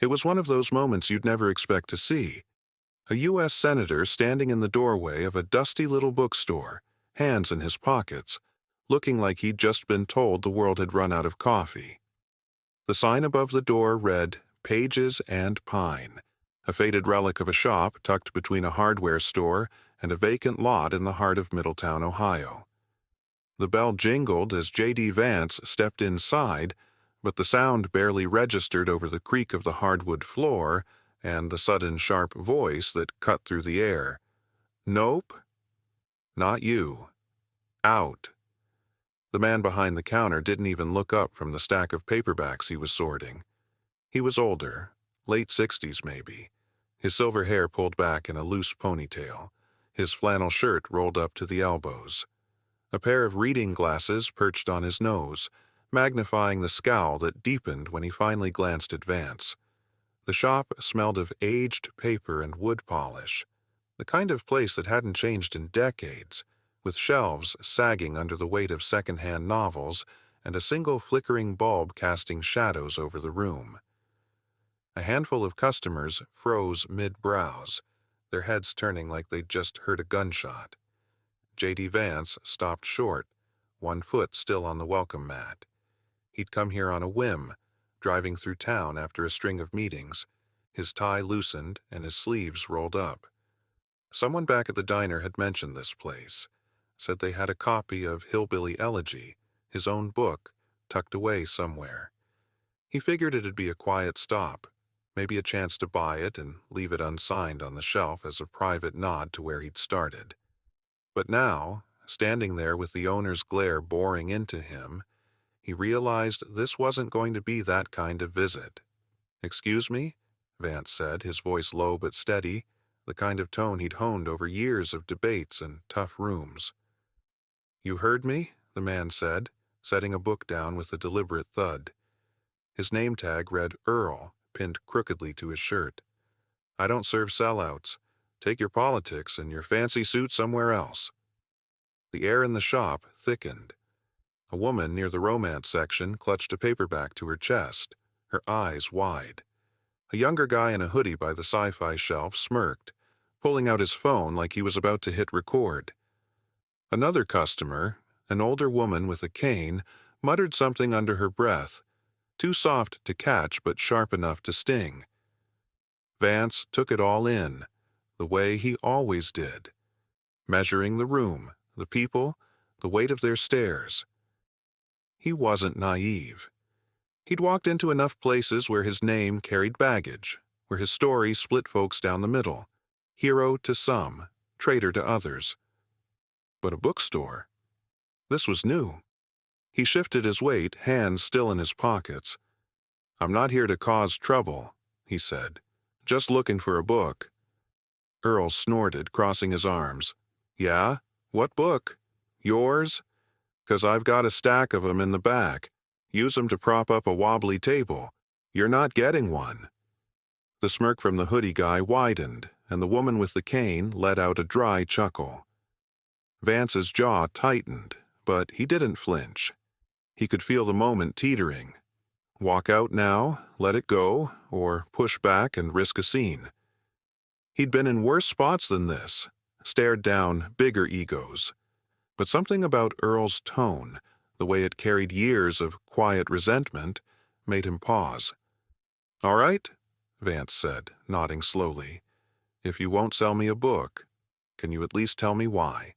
It was one of those moments you'd never expect to see. A U.S. senator standing in the doorway of a dusty little bookstore, hands in his pockets, looking like he'd just been told the world had run out of coffee. The sign above the door read, "Pages and Pine," a faded relic of a shop tucked between a hardware store and a vacant lot in the heart of Middletown, Ohio. The bell jingled as JD Vance stepped inside, but the sound barely registered over the creak of the hardwood floor and the sudden sharp voice that cut through the air. "Nope. Not you. Out." The man behind the counter didn't even look up from the stack of paperbacks he was sorting. He was older, late 60s maybe, his silver hair pulled back in a loose ponytail, his flannel shirt rolled up to the elbows. A pair of reading glasses perched on his nose, magnifying the scowl that deepened when he finally glanced at Vance. The shop smelled of aged paper and wood polish, the kind of place that hadn't changed in decades, with shelves sagging under the weight of second-hand novels and a single flickering bulb casting shadows over the room. A handful of customers froze mid-browse, their heads turning like they'd just heard a gunshot. JD Vance stopped short, one foot still on the welcome mat. He'd come here on a whim, driving through town after a string of meetings, his tie loosened and his sleeves rolled up. Someone back at the diner had mentioned this place, said they had a copy of Hillbilly Elegy, his own book, tucked away somewhere. He figured it'd be a quiet stop, maybe a chance to buy it and leave it unsigned on the shelf as a private nod to where he'd started. But now, standing there with the owner's glare boring into him, he realized this wasn't going to be that kind of visit. "Excuse me?" Vance said, his voice low but steady, the kind of tone he'd honed over years of debates and tough rooms. "You heard me?" the man said, setting a book down with a deliberate thud. His name tag read Earl, pinned crookedly to his shirt. "I don't serve sellouts. Take your politics and your fancy suit somewhere else." The air in the shop thickened. A woman near the romance section clutched a paperback to her chest, her eyes wide. A younger guy in a hoodie by the sci-fi shelf smirked, pulling out his phone like he was about to hit record. Another customer, an older woman with a cane, muttered something under her breath, too soft to catch but sharp enough to sting. Vance took it all in, the way he always did, measuring the room, the people, the weight of their stares. He wasn't naive. He'd walked into enough places where his name carried baggage, where his story split folks down the middle, hero to some, traitor to others. But a bookstore? This was new. He shifted his weight, hands still in his pockets. "I'm not here to cause trouble," he said. "Just looking for a book." Earl snorted, crossing his arms. "Yeah? What book? Yours? 'Cause I've got a stack of 'em in the back. Use 'em to prop up a wobbly table. You're not getting one." The smirk from the hoodie guy widened, and the woman with the cane let out a dry chuckle. Vance's jaw tightened, but he didn't flinch. He could feel the moment teetering. Walk out now, let it go, or push back and risk a scene. He'd been in worse spots than this, stared down bigger egos. But something about Earl's tone, the way it carried years of quiet resentment, made him pause. "All right," Vance said, nodding slowly. "If you won't sell me a book, can you at least tell me why?"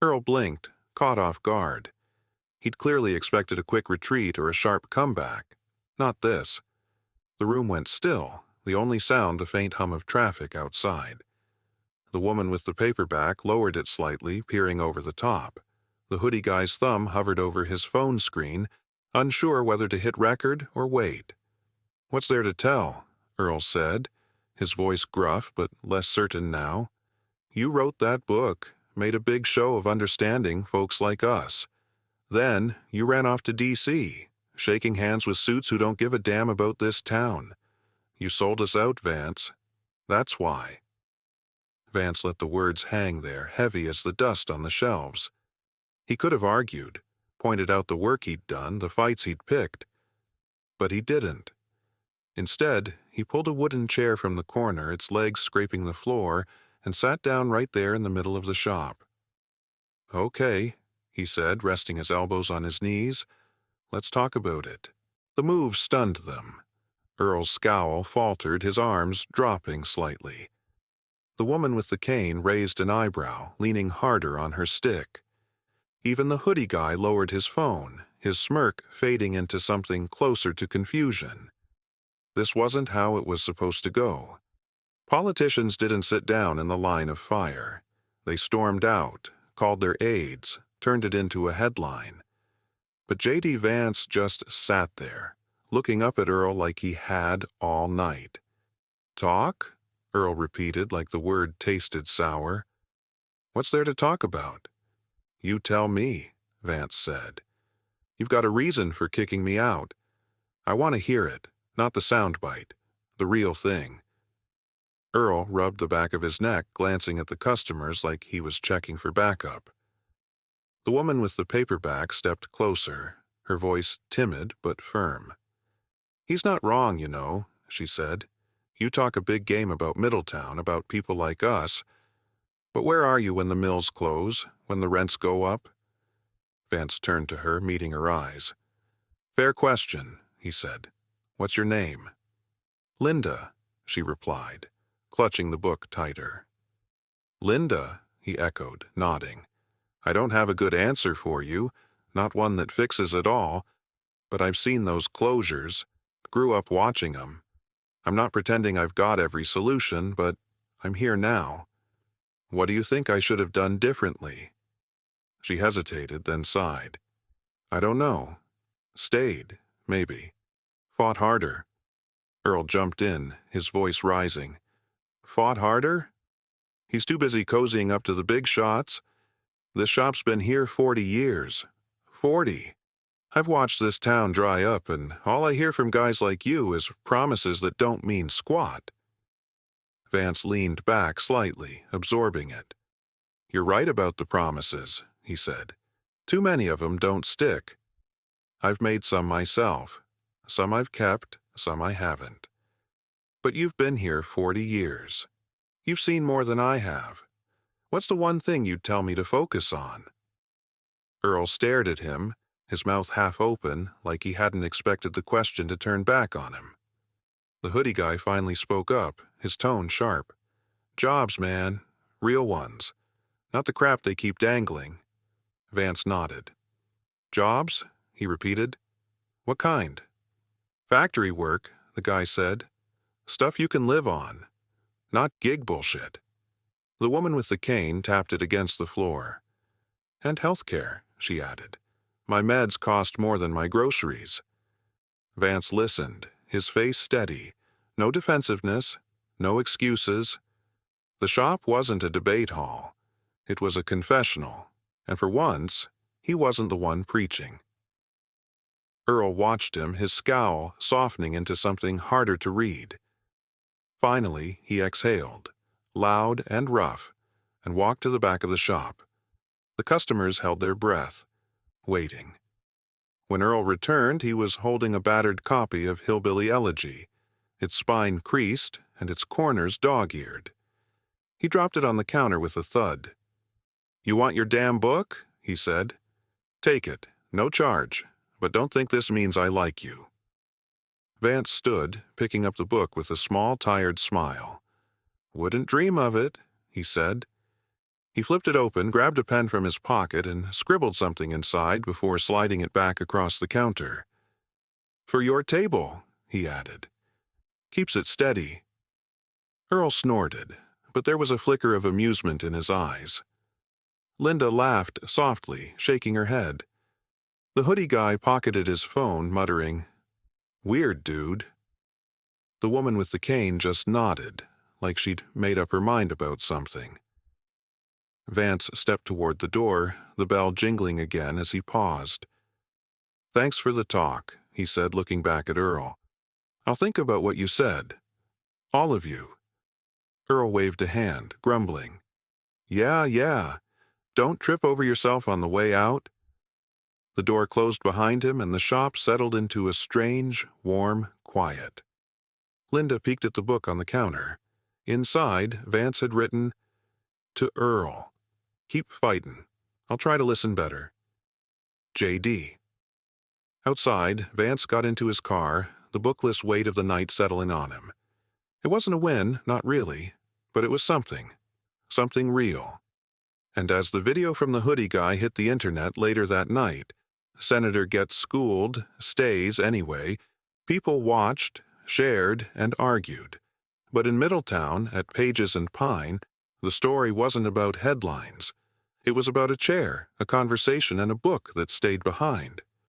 Earl blinked, caught off guard. He'd clearly expected a quick retreat or a sharp comeback. Not this. The room went still, the only sound the faint hum of traffic outside. The woman with the paperback lowered it slightly, peering over the top. The hoodie guy's thumb hovered over his phone screen, unsure whether to hit record or wait. "What's there to tell?" Earl said, his voice gruff but less certain now. "You wrote that book, made a big show of understanding folks like us. Then you ran off to D.C., shaking hands with suits who don't give a damn about this town. You sold us out, Vance. That's why." Vance let the words hang there, heavy as the dust on the shelves. He could have argued, pointed out the work he'd done, the fights he'd picked. But he didn't. Instead, he pulled a wooden chair from the corner, its legs scraping the floor, and sat down right there in the middle of the shop. "Okay," he said, resting his elbows on his knees. "Let's talk about it." The move stunned them. Earl's scowl faltered, his arms dropping slightly. The woman with the cane raised an eyebrow, leaning harder on her stick. Even the hoodie guy lowered his phone, his smirk fading into something closer to confusion. This wasn't how it was supposed to go. Politicians didn't sit down in the line of fire. They stormed out, called their aides, turned it into a headline. But JD Vance just sat there, looking up at Earl like he had all night. "Talk?" Earl repeated like the word tasted sour. "What's there to talk about?" "You tell me," Vance said. "You've got a reason for kicking me out. I want to hear it, not the soundbite, the real thing." Earl rubbed the back of his neck, glancing at the customers like he was checking for backup. The woman with the paperback stepped closer, her voice timid but firm. "He's not wrong, you know," she said. "You talk a big game about Middletown, about people like us. But where are you when the mills close, when the rents go up?" Vance turned to her, meeting her eyes. "Fair question," he said. "What's your name?" "Linda," she replied, clutching the book tighter. "Linda," he echoed, nodding. "I don't have a good answer for you, not one that fixes it all, but I've seen those closures, grew up watching them. I'm not pretending I've got every solution, but I'm here now. What do you think I should have done differently?" She hesitated, then sighed. "I don't know. Stayed, maybe. Fought harder." Earl jumped in, his voice rising. "Fought harder? He's too busy cozying up to the big shots. This shop's been here 40 years. 40. I've watched this town dry up, and all I hear from guys like you is promises that don't mean squat." Vance leaned back slightly, absorbing it. "You're right about the promises," he said. "Too many of them don't stick. I've made some myself. Some I've kept, some I haven't. But you've been here 40 years. You've seen more than I have. What's the one thing you'd tell me to focus on?" Earl stared at him, his mouth half open, like he hadn't expected the question to turn back on him. The hoodie guy finally spoke up, his tone sharp. "Jobs, man. Real ones. Not the crap they keep dangling." Vance nodded. "Jobs?" he repeated. "What kind?" "Factory work," the guy said. "Stuff you can live on. Not gig bullshit." The woman with the cane tapped it against the floor. "And healthcare," she added. "My meds cost more than my groceries." Vance listened, his face steady. No defensiveness, no excuses. The shop wasn't a debate hall. It was a confessional, and for once, he wasn't the one preaching. Earl watched him, his scowl softening into something harder to read. Finally, he exhaled, loud and rough, and walked to the back of the shop. The customers held their breath, waiting. When Earl returned, he was holding a battered copy of Hillbilly Elegy, its spine creased and its corners dog-eared. He dropped it on the counter with a thud. "You want your damn book?" he said. "Take it, no charge, but don't think this means I like you." Vance stood, picking up the book with a small, tired smile. "Wouldn't dream of it," he said. He flipped it open, grabbed a pen from his pocket, and scribbled something inside before sliding it back across the counter. "For your table," he added. "Keeps it steady." Earl snorted, but there was a flicker of amusement in his eyes. Linda laughed softly, shaking her head. The hoodie guy pocketed his phone, muttering, "Weird dude." The woman with the cane just nodded, like she'd made up her mind about something. Vance stepped toward the door, the bell jingling again as he paused. "Thanks for the talk," he said, looking back at Earl. "I'll think about what you said. All of you." Earl waved a hand, grumbling. Yeah. Don't trip over yourself on the way out." The door closed behind him, and the shop settled into a strange, warm quiet. Linda peeked at the book on the counter. Inside, Vance had written, "To Earl. Keep fightin'. I'll try to listen better. JD." Outside, Vance got into his car, the bookless weight of the night settling on him. It wasn't a win, not really, but it was something. Something real. And as the video from the hoodie guy hit the internet later that night, Senator gets schooled, stays anyway, people watched, shared, and argued. But in Middletown, at Pages and Pine, the story wasn't about headlines. It was about a chair, a conversation, and a book that stayed behind.